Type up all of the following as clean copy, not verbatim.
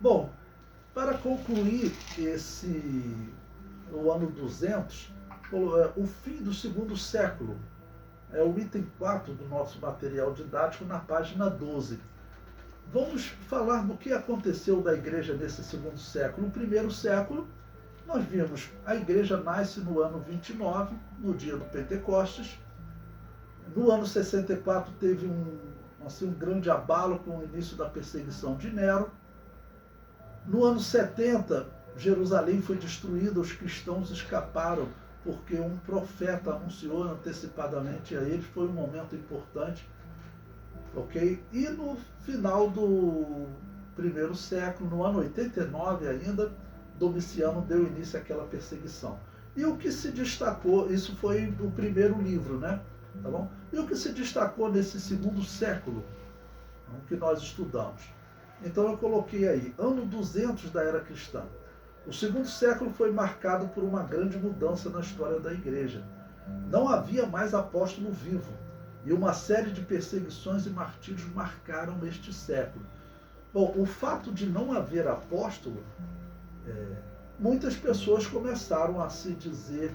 Bom, para concluir o ano 200, o fim do segundo século, é o item 4 do nosso material didático na página 12. Vamos falar do que aconteceu da igreja nesse segundo século. No primeiro século, nós vimos a igreja nasce no ano 29, no dia do Pentecostes. No ano 64 teve um grande abalo com o início da perseguição de Nero. No ano 70, Jerusalém foi destruída, os cristãos escaparam, porque um profeta anunciou antecipadamente a eles, foi um momento importante, ok? E no final do primeiro século, no ano 89 ainda, Domiciano deu início àquela perseguição. E o que se destacou, isso foi o primeiro livro, né? Tá bom? E o que se destacou nesse segundo século, que nós estudamos? Então eu coloquei aí, ano 200 da era cristã. O segundo século foi marcado por uma grande mudança na história da igreja. Não havia mais apóstolo vivo, e uma série de perseguições e martírios marcaram este século. Bom, o fato de não haver apóstolo, muitas pessoas começaram a se dizer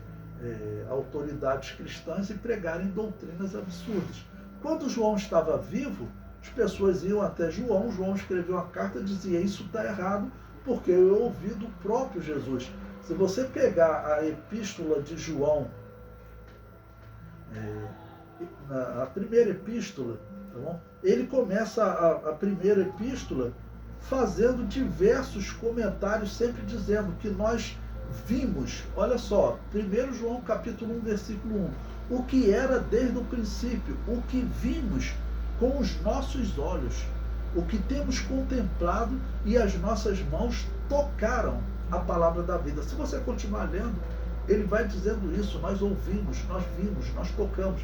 autoridades cristãs e pregarem doutrinas absurdas. Quando João estava vivo, as pessoas iam até João, João escreveu uma carta e dizia: isso está errado, porque eu ouvi do próprio Jesus. Se você pegar a epístola de João, a primeira epístola, tá bom? Ele começa a primeira epístola fazendo diversos comentários, sempre dizendo que nós vimos, olha só, 1 João capítulo 1, versículo 1, o que era desde o princípio, o que vimos com os nossos olhos, o que temos contemplado e as nossas mãos tocaram a palavra da vida. Se você continuar lendo, ele vai dizendo isso: nós ouvimos, nós vimos, nós tocamos.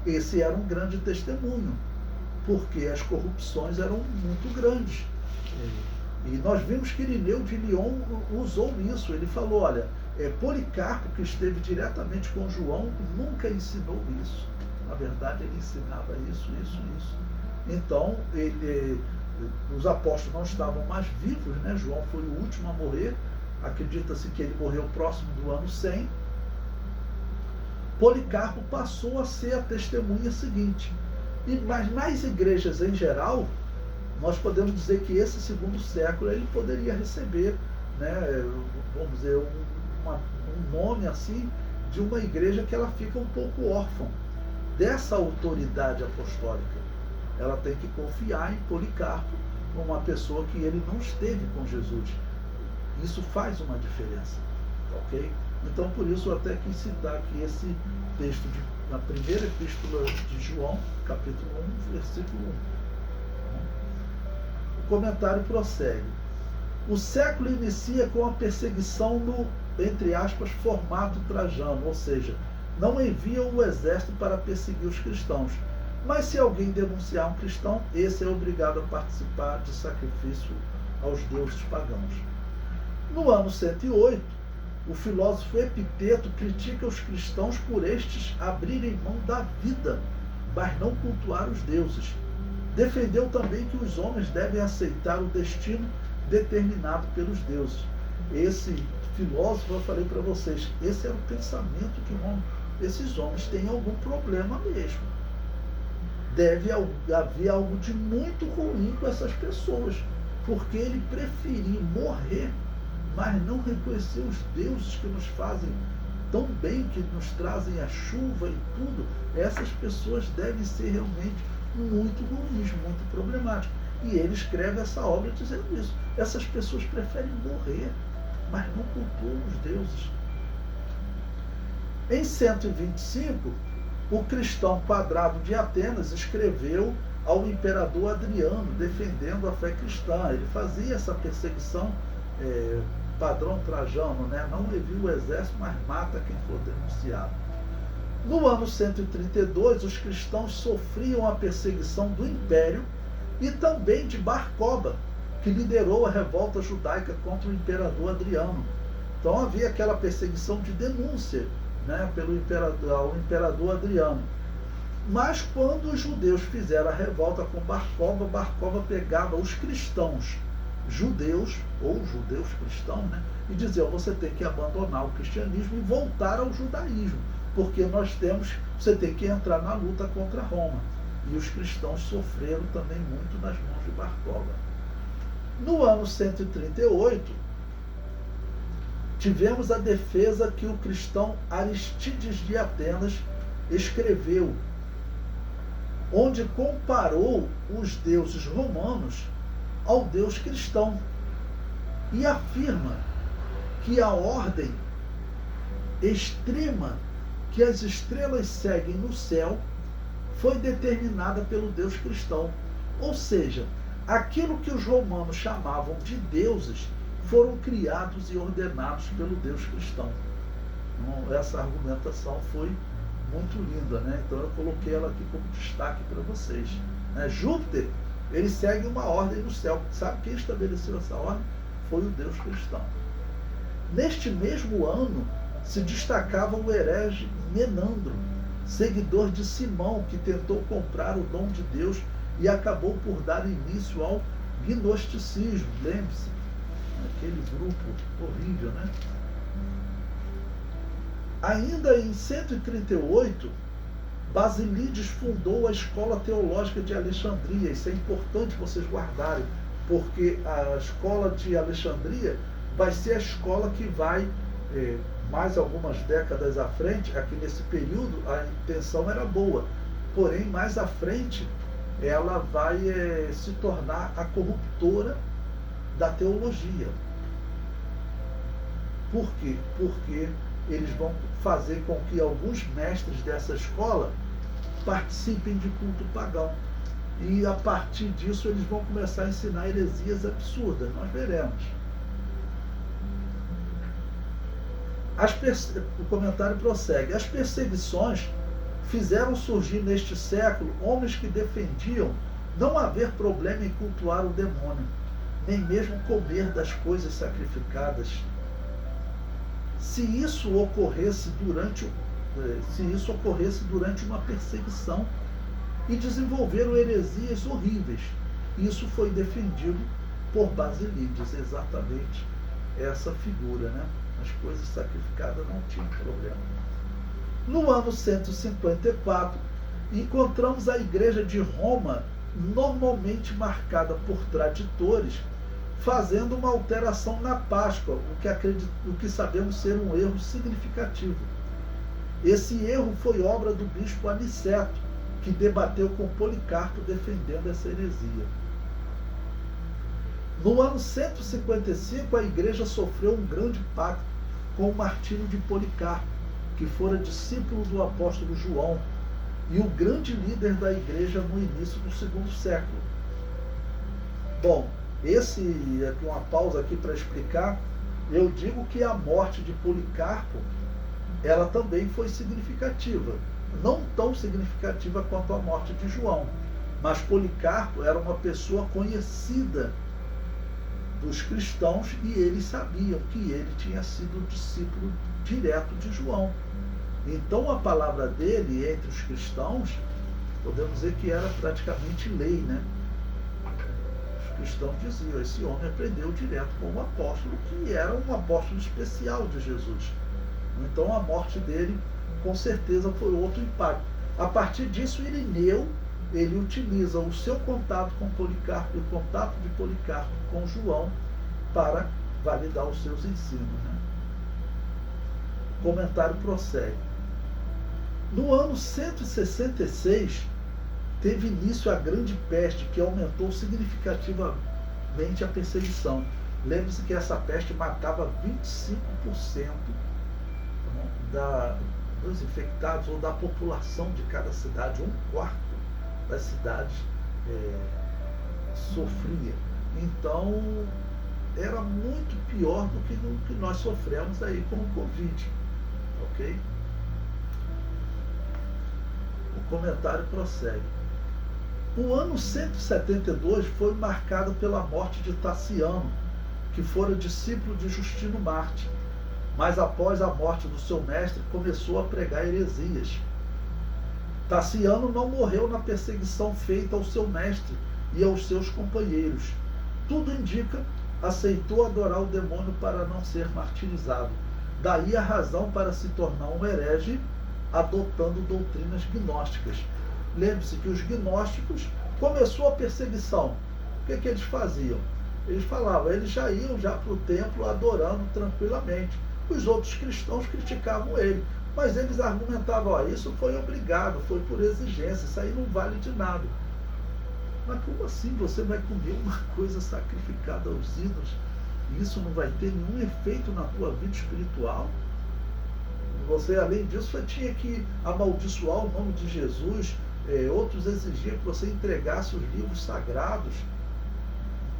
Esse era um grande testemunho, porque as corrupções eram muito grandes. E nós vimos que Irineu de Lyon usou isso. Ele falou: olha, Policarpo, que esteve diretamente com João, nunca ensinou isso. Na verdade, ele ensinava isso. Então, os apóstolos não estavam mais vivos, né? João foi o último a morrer. Acredita-se que ele morreu próximo do ano 100. Policarpo passou a ser a testemunha seguinte. Mas nas igrejas em geral, nós podemos dizer que esse segundo século ele poderia receber, né, vamos dizer, um nome assim de uma igreja que ela fica um pouco órfã dessa autoridade apostólica. Ela tem que confiar em Policarpo, uma pessoa que ele não esteve com Jesus. Isso faz uma diferença, ok? Então, por isso, eu até quis citar aqui esse texto na primeira epístola de João, capítulo 1, versículo 1. O comentário prossegue. O século inicia com a perseguição no, entre aspas, formato trajano, ou seja, não enviam o exército para perseguir os cristãos. Mas se alguém denunciar um cristão, esse é obrigado a participar de sacrifício aos deuses pagãos. No ano 108, o filósofo Epiteto critica os cristãos por estes abrirem mão da vida, mas não cultuar os deuses. Defendeu também que os homens devem aceitar o destino determinado pelos deuses. Esse filósofo, eu falei para vocês, esse era o pensamento que esses homens têm algum problema mesmo. Deve haver algo de muito ruim com essas pessoas, porque ele preferiu morrer, mas não reconhecer os deuses que nos fazem tão bem, que nos trazem a chuva e tudo. Essas pessoas devem ser realmente muito ruins, muito problemáticas. E ele escreve essa obra dizendo isso. Essas pessoas preferem morrer, mas não cultuam os deuses. Em 125, o cristão Quadrado de Atenas escreveu ao imperador Adriano, defendendo a fé cristã. Ele fazia essa perseguição padrão trajano, né? Não envia o exército, mas mata quem for denunciado. No ano 132, os cristãos sofriam a perseguição do império e também de Bar Koba, que liderou a revolta judaica contra o imperador Adriano. Então havia aquela perseguição de denúncia, né, ao imperador Adriano. Mas quando os judeus fizeram a revolta com Bar Koba pegava os cristãos judeus, ou judeus cristãos, né, e diziam, você tem que abandonar o cristianismo e voltar ao judaísmo, porque você tem que entrar na luta contra Roma. E os cristãos sofreram também muito nas mãos de Barcola. No ano 138, tivemos a defesa que o cristão Aristides de Atenas escreveu, onde comparou os deuses romanos ao Deus cristão e afirma que a ordem extrema que as estrelas seguem no céu foi determinada pelo Deus cristão. Ou seja, aquilo que os romanos chamavam de deuses foram criados e ordenados pelo Deus cristão. Então, essa argumentação foi muito linda, né? Então eu coloquei ela aqui como destaque para vocês. Júpiter, ele segue uma ordem no céu. Sabe quem estabeleceu essa ordem? Foi o Deus cristão. Neste mesmo ano, se destacava o herege Menandro, seguidor de Simão, que tentou comprar o dom de Deus e acabou por dar início ao gnosticismo. Lembre-se, aquele grupo horrível, né? Ainda em 138, Basílides fundou a Escola Teológica de Alexandria. Isso é importante vocês guardarem, porque a Escola de Alexandria vai ser a escola que vai, mais algumas décadas à frente, aqui nesse período, a intenção era boa, porém, mais à frente, ela vai se tornar a corruptora da teologia. Por quê? Porque eles vão fazer com que alguns mestres dessa escola participem de culto pagão. E a partir disso eles vão começar a ensinar heresias absurdas. Nós veremos. O comentário prossegue. As perseguições fizeram surgir neste século homens que defendiam não haver problema em cultuar o demônio, nem mesmo comer das coisas sacrificadas. Se isso ocorresse durante uma perseguição, e desenvolveram heresias horríveis. Isso foi defendido por Basílides, exatamente essa figura, né? As coisas sacrificadas não tinham problema. No ano 154, encontramos a Igreja de Roma, normalmente marcada por traditores, fazendo uma alteração na Páscoa, o que sabemos ser um erro significativo. Esse erro foi obra do bispo Aniceto, que debateu com Policarpo defendendo essa heresia. No ano 155, a igreja sofreu um grande pacto com o martírio de Policarpo, que fora discípulo do apóstolo João e o grande líder da igreja no início do segundo século. Bom, aqui uma pausa aqui para explicar. Eu digo que a morte de Policarpo, ela também foi significativa. Não tão significativa quanto a morte de João. Mas Policarpo era uma pessoa conhecida dos cristãos e eles sabiam que ele tinha sido discípulo direto de João. Então a palavra dele entre os cristãos, podemos dizer que era praticamente lei, né? Os cristãos diziam, esse homem aprendeu direto com o apóstolo, que era um apóstolo especial de Jesus. Então a morte dele, com certeza, foi outro impacto. A partir disso, Irineu, ele utiliza o seu contato com Policarpo e o contato de Policarpo com João para validar os seus ensinos, né? O comentário prossegue. No ano 166, teve início a grande peste, que aumentou significativamente a perseguição. Lembre-se que essa peste matava 25% dos infectados ou da população de cada cidade. 1/4 das cidades sofria. Então, era muito pior do que o que nós sofremos aí com o Covid. Ok? O comentário prossegue. O ano 172 foi marcado pela morte de Taciano, que fora discípulo de Justino Marte, mas após a morte do seu mestre começou a pregar heresias. Taciano não morreu na perseguição feita ao seu mestre e aos seus companheiros. tudo indica, aceitou adorar o demônio para não ser martirizado. Daí a razão para se tornar um herege, adotando doutrinas gnósticas. Lembre-se que os gnósticos, começou a perseguição. O que eles faziam? Eles falavam, eles já iam para o templo adorando tranquilamente. Os outros cristãos criticavam ele, mas eles argumentavam, isso foi obrigado, foi por exigência, isso aí não vale de nada. Mas como assim você vai comer uma coisa sacrificada aos ídolos e isso não vai ter nenhum efeito na tua vida espiritual? Você, além disso, você tinha que amaldiçoar o nome de Jesus, outros exigiam que você entregasse os livros sagrados.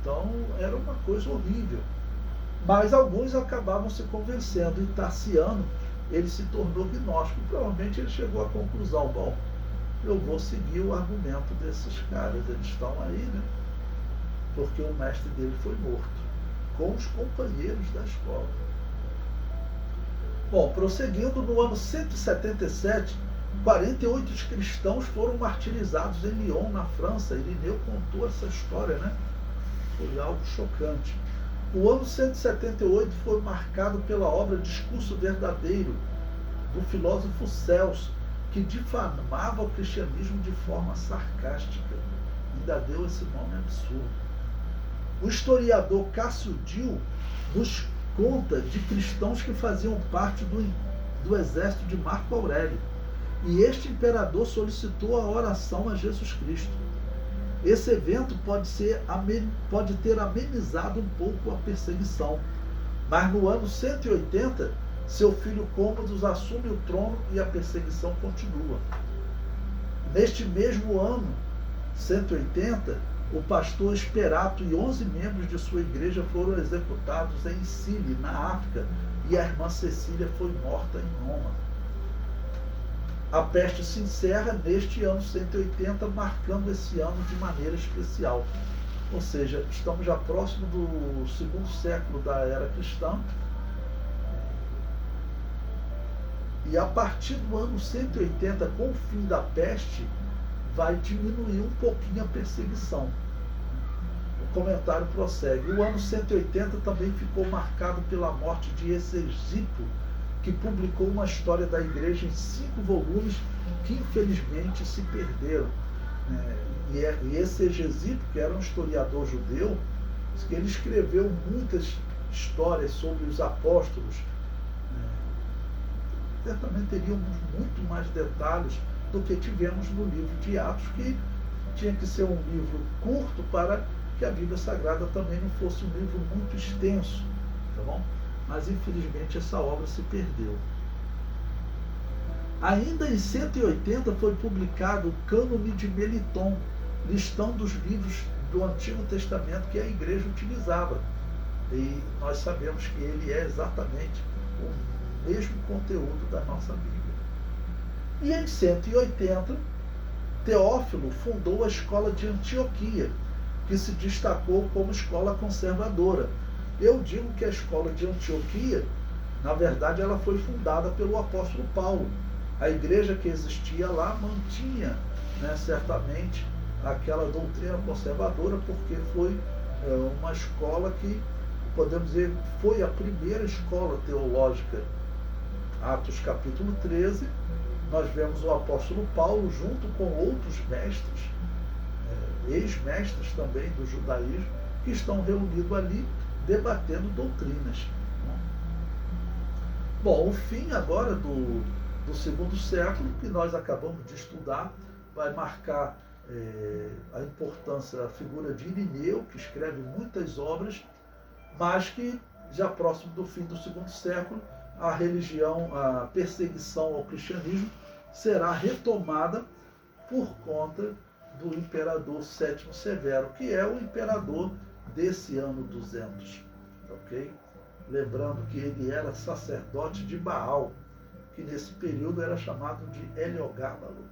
Então, era uma coisa horrível. Mas alguns acabavam se convencendo, e Tarciano, ele se tornou gnóstico. Provavelmente ele chegou à conclusão, bom, eu vou seguir o argumento desses caras, eles estão aí, né? Porque o mestre dele foi morto, com os companheiros da escola. Bom, prosseguindo, no ano 177, 48 cristãos foram martirizados em Lyon, na França. Irineu contou essa história, né? Foi algo chocante. O ano 178 foi marcado pela obra Discurso Verdadeiro, do filósofo Celso, que difamava o cristianismo de forma sarcástica. Ainda deu esse nome absurdo. O historiador Cássio Dio nos conta de cristãos que faziam parte do exército de Marco Aurélio. E este imperador solicitou a oração a Jesus Cristo. Esse evento pode ter amenizado um pouco a perseguição. Mas no ano 180, seu filho Cômodos assume o trono e a perseguição continua. Neste mesmo ano, 180, o pastor Esperato e 11 membros de sua igreja foram executados em Scilly, na África, e a irmã Cecília foi morta em Roma. A peste se encerra neste ano 180, marcando esse ano de maneira especial. Ou seja, estamos já próximo do segundo século da era cristã. E a partir do ano 180, com o fim da peste, vai diminuir um pouquinho a perseguição. O comentário prossegue. O ano 180 também ficou marcado pela morte de Exegipo, que publicou uma história da igreja em 5 volumes que infelizmente se perderam. E esse Exegipo, que era um historiador judeu, que ele escreveu muitas histórias sobre os apóstolos. Certamente teríamos muito mais detalhes do que tivemos no livro de Atos, que tinha que ser um livro curto para que a Bíblia Sagrada também não fosse um livro muito extenso, tá bom? Mas infelizmente essa obra se perdeu. Ainda em 180 foi publicado o Cânone de Meliton, listão dos livros do Antigo Testamento que a igreja utilizava. E nós sabemos que ele é exatamente o mesmo conteúdo da nossa Bíblia. E em 180, Teófilo fundou a escola de Antioquia, que se destacou como escola conservadora. Eu digo que a escola de Antioquia, na verdade, ela foi fundada pelo apóstolo Paulo. A igreja que existia lá mantinha, certamente, aquela doutrina conservadora, porque foi uma escola que, podemos dizer, foi a primeira escola teológica. Atos capítulo 13, nós vemos o apóstolo Paulo junto com outros mestres, ex-mestres também do judaísmo, que estão reunidos ali debatendo doutrinas. Bom, o fim agora do segundo século, que nós acabamos de estudar, vai marcar a importância da figura de Irineu, que escreve muitas obras, mas que já próximo do fim do segundo século, a religião, a perseguição ao cristianismo será retomada por conta do imperador Sétimo Severo, que é o imperador desse ano 200, ok? Lembrando que ele era sacerdote de Baal, que nesse período era chamado de Heliogábalo.